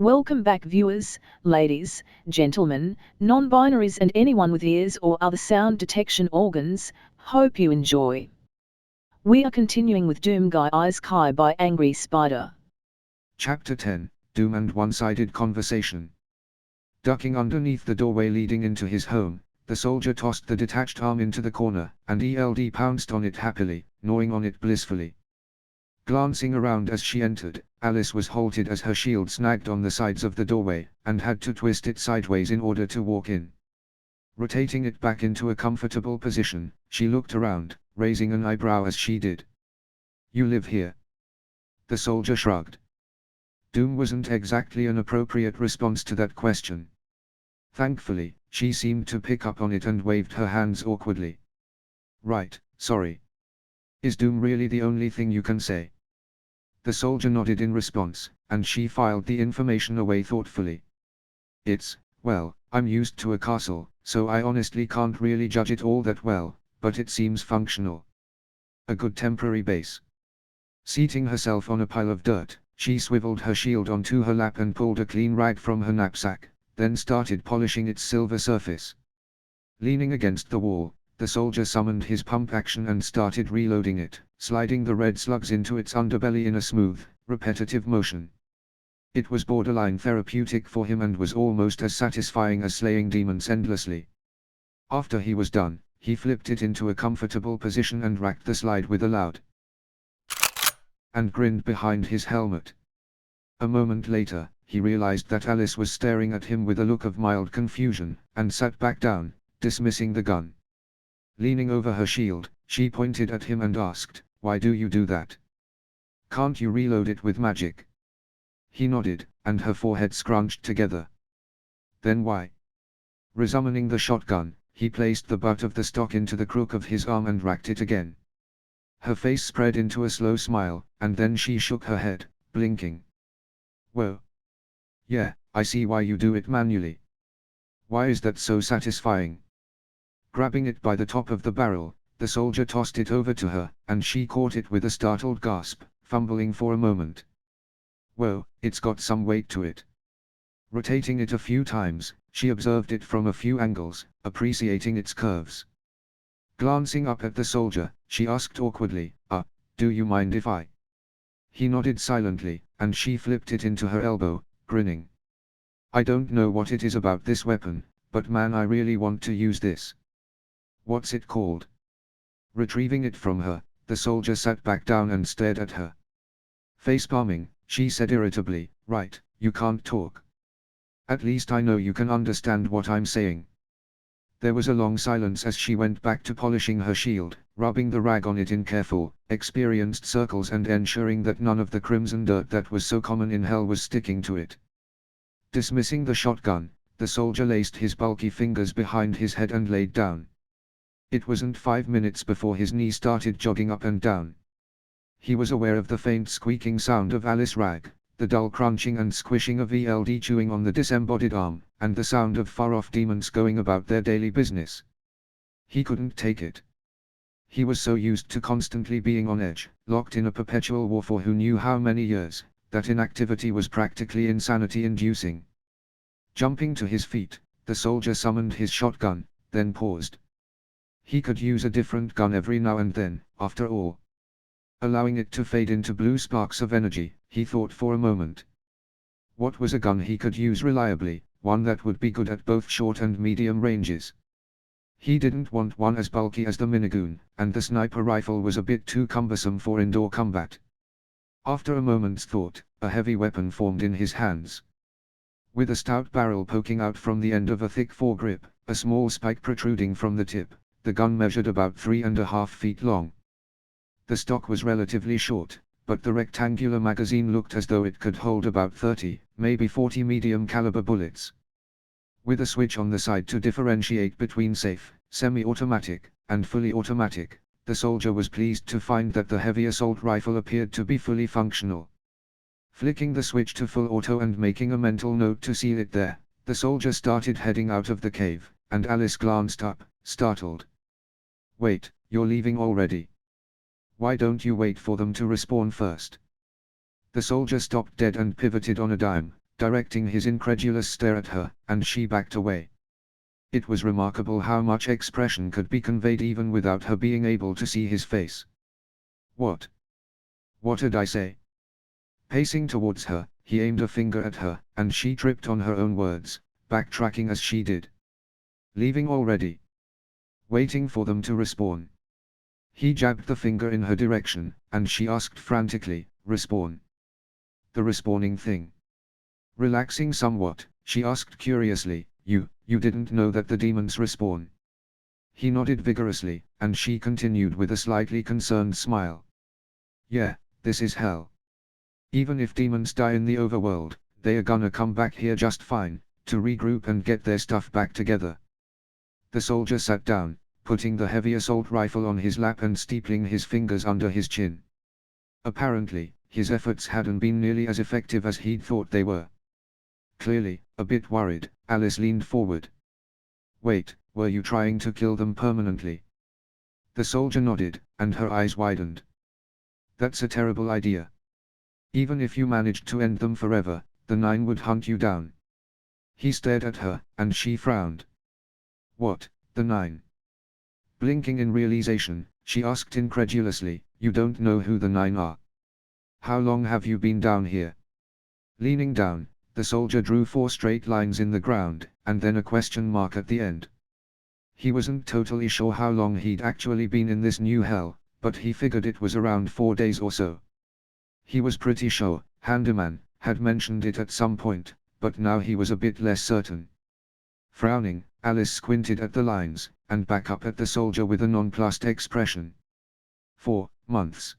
Welcome back viewers, ladies, gentlemen, non-binaries and anyone with ears or other sound detection organs, hope you enjoy. We are continuing with Doom Guy Isekai by Angry Spider. Chapter 10, Doom and One-Sided Conversation. Ducking underneath the doorway leading into his home, the soldier tossed the detached arm into the corner, and ELD pounced on it happily, gnawing on it blissfully. Glancing around as she entered, Alice was halted as her shield snagged on the sides of the doorway, and had to twist it sideways in order to walk in. Rotating it back into a comfortable position, she looked around, raising an eyebrow as she did. "You live here?" The soldier shrugged. Doom wasn't exactly an appropriate response to that question. Thankfully, she seemed to pick up on it and waved her hands awkwardly. "Right, sorry. Is Doom really the only thing you can say?" The soldier nodded in response, and she filed the information away thoughtfully. Well, I'm used to a castle, so I honestly can't really judge it all that well, but it seems functional. A good temporary base." Seating herself on a pile of dirt, she swiveled her shield onto her lap and pulled a clean rag from her knapsack, then started polishing its silver surface. Leaning against the wall, the soldier summoned his pump action and started reloading it, sliding the red slugs into its underbelly in a smooth, repetitive motion. It was borderline therapeutic for him and was almost as satisfying as slaying demons endlessly. After he was done, he flipped it into a comfortable position and racked the slide with a loud and grinned behind his helmet. A moment later, he realized that Alice was staring at him with a look of mild confusion, and sat back down, dismissing the gun. Leaning over her shield, she pointed at him and asked, "Why do you do that? Can't you reload it with magic?" He nodded, and her forehead scrunched together. "Then why?" Resummoning the shotgun, he placed the butt of the stock into the crook of his arm and racked it again. Her face spread into a slow smile, and then she shook her head, blinking. "Whoa. Yeah, I see why you do it manually. Why is that so satisfying?" Grabbing it by the top of the barrel, the soldier tossed it over to her, and she caught it with a startled gasp, fumbling for a moment. "Whoa, it's got some weight to it." Rotating it a few times, she observed it from a few angles, appreciating its curves. Glancing up at the soldier, she asked awkwardly, "Do you mind if I?" He nodded silently, and she flipped it into her elbow, grinning. "I don't know what it is about this weapon, but man, I really want to use this." "What's it called?" Retrieving it from her, the soldier sat back down and stared at her. Face-palming, she said irritably, "Right, you can't talk. At least I know you can understand what I'm saying." There was a long silence as she went back to polishing her shield, rubbing the rag on it in careful, experienced circles and ensuring that none of the crimson dirt that was so common in hell was sticking to it. Dismissing the shotgun, the soldier laced his bulky fingers behind his head and laid down. It wasn't 5 minutes before his knee started jogging up and down. He was aware of the faint squeaking sound of Alice rag, the dull crunching and squishing of ELD chewing on the disembodied arm, and the sound of far-off demons going about their daily business. He couldn't take it. He was so used to constantly being on edge, locked in a perpetual war for who knew how many years, that inactivity was practically insanity-inducing. Jumping to his feet, the soldier summoned his shotgun, then paused. He could use a different gun every now and then, after all. Allowing it to fade into blue sparks of energy, he thought for a moment. What was a gun he could use reliably, one that would be good at both short and medium ranges? He didn't want one as bulky as the minigun, and the sniper rifle was a bit too cumbersome for indoor combat. After a moment's thought, a heavy weapon formed in his hands. With a stout barrel poking out from the end of a thick foregrip, a small spike protruding from the tip, the gun measured about 3.5 feet long. The stock was relatively short, but the rectangular magazine looked as though it could hold about 30, maybe 40 medium-caliber bullets. With a switch on the side to differentiate between safe, semi-automatic, and fully automatic, the soldier was pleased to find that the heavy assault rifle appeared to be fully functional. Flicking the switch to full auto and making a mental note to seal it there, the soldier started heading out of the cave, and Alice glanced up, startled. "Wait, you're leaving already? Why don't you wait for them to respawn first?" The soldier stopped dead and pivoted on a dime, directing his incredulous stare at her, and she backed away. It was remarkable how much expression could be conveyed even without her being able to see his face. What? What'd I say? Pacing towards her, he aimed a finger at her, and she tripped on her own words, backtracking as she did. Leaving already? Waiting for them to respawn. He jabbed the finger in her direction, and she asked frantically, respawn? The respawning thing. Relaxing somewhat, she asked curiously, you didn't know that the demons respawn? He nodded vigorously, and she continued with a slightly concerned smile. Yeah, this is hell. Even if demons die in the overworld, they are gonna come back here just fine, to regroup and get their stuff back together. The soldier sat down, putting the heavy assault rifle on his lap and steepling his fingers under his chin. Apparently, his efforts hadn't been nearly as effective as he'd thought they were. Clearly, a bit worried, Alice leaned forward. Wait, were you trying to kill them permanently? The soldier nodded, and her eyes widened. That's a terrible idea. Even if you managed to end them forever, the Nine would hunt you down. He stared at her, and she frowned. What, the Nine? Blinking in realization, she asked incredulously, you don't know who the Nine are? How long have you been down here? Leaning down, the soldier drew 4 straight lines in the ground, and then a question mark at the end. He wasn't totally sure how long he'd actually been in this new hell, but he figured it was around 4 days or so. He was pretty sure Handyman had mentioned it at some point, but now he was a bit less certain. Frowning, Alice squinted at the lines, and back up at the soldier with a nonplussed expression. 4 months.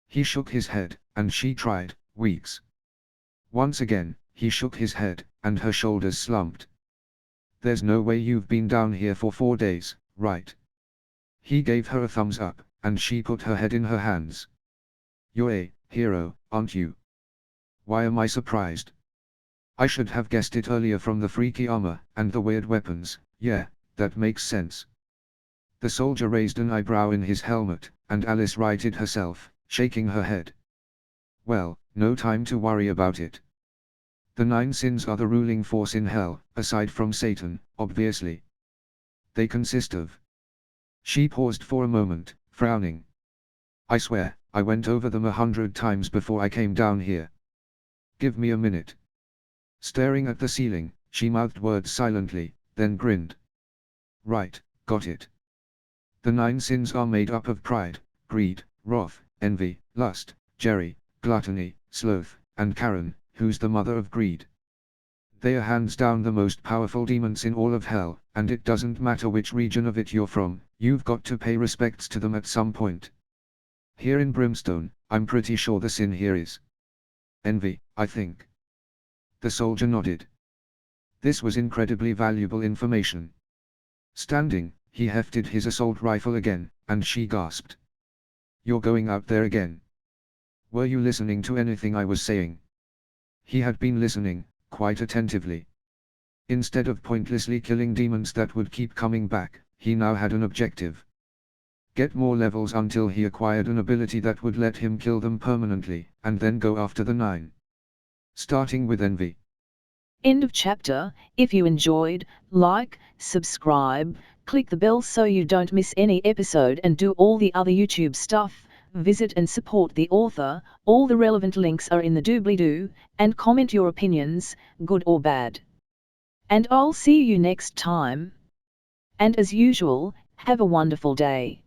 He shook his head, and she tried, weeks. Once again, he shook his head, and her shoulders slumped. There's no way you've been down here for 4 days, right? He gave her a thumbs up, and she put her head in her hands. You're a hero, aren't you? Why am I surprised? I should have guessed it earlier from the freaky armor, and the weird weapons. Yeah, that makes sense. The soldier raised an eyebrow in his helmet, and Alice righted herself, shaking her head. Well, no time to worry about it. The 9 sins are the ruling force in hell, aside from Satan, obviously. They consist of... She paused for a moment, frowning. I swear, I went over them 100 times before I came down here. Give me a minute. Staring at the ceiling, she mouthed words silently, then grinned. Right, got it. The 9 sins are made up of pride, greed, wrath, envy, lust, Jerry, gluttony, sloth, and Karen, who's the mother of greed. They are hands down the most powerful demons in all of hell, and it doesn't matter which region of it you're from, you've got to pay respects to them at some point. Here in Brimstone, I'm pretty sure the sin here is envy, I think. The soldier nodded. This was incredibly valuable information. Standing, he hefted his assault rifle again, and she gasped. You're going out there again? Were you listening to anything I was saying? He had been listening, quite attentively. Instead of pointlessly killing demons that would keep coming back, he now had an objective. Get more levels until he acquired an ability that would let him kill them permanently, and then go after the 9. Starting with envy. End of chapter. If you enjoyed, like, subscribe, click the bell so you don't miss any episode and do all the other YouTube stuff. Visit and support the author, all the relevant links are in the doobly-doo, and comment your opinions, good or bad. And I'll see you next time. And as usual, have a wonderful day.